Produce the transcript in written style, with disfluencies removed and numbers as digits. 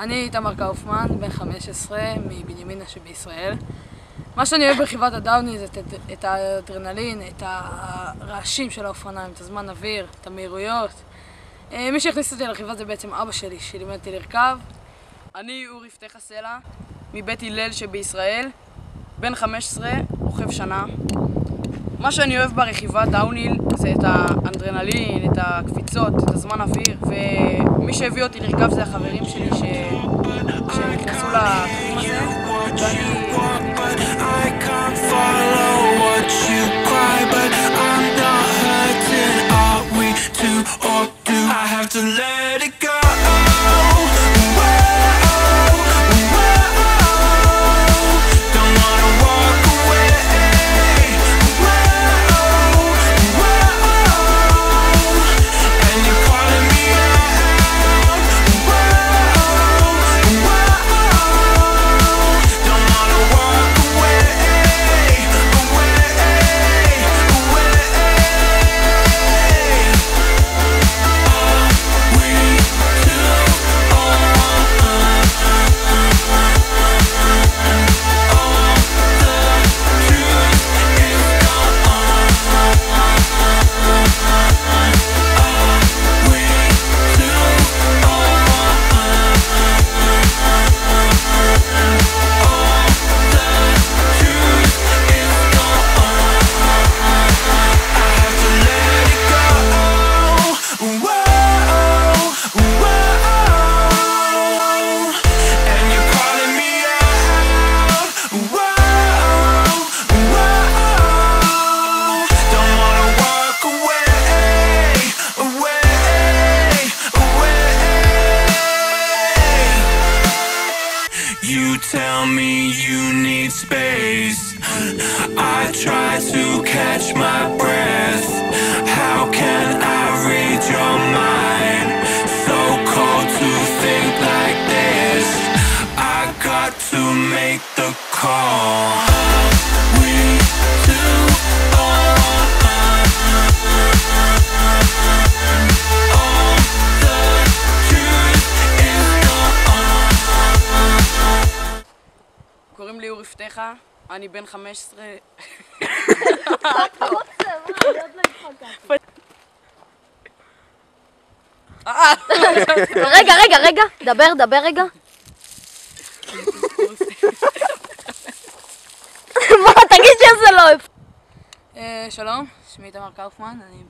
אני איתמר קאופמן, בן 15, מבנימינה שבישראל. מה שאני אוהב ברכיבת הדאוני זה את האדרנלין, את הרעשים של האופניים, את הזמן אוויר, את המהירויות. מי שהכניס אותי לרכיבה זה בעצם אבא שלי, שלימד אותי לרכב. אני אורי פתחה סלע, מבית הלל שבישראל, בן 15, רוכב שנה. מה שאני אוהב ברכיבה דאוניל זה את האדרנלין, את הקפיצות, את הזמן אוויר, ומי שהביא אותי לרכב זה החברים שלי שנכנסו לתחום הזה, You tell me you need space. I try to catch my breath. How can I read your mind? So cold to think like this. I got to make the call. קוראים לי אורי פתחה, אני בן 15. רגע, דבר רגע. מה, תגיד שזה לא... שלום, שמי איתמר קאופמן, אני...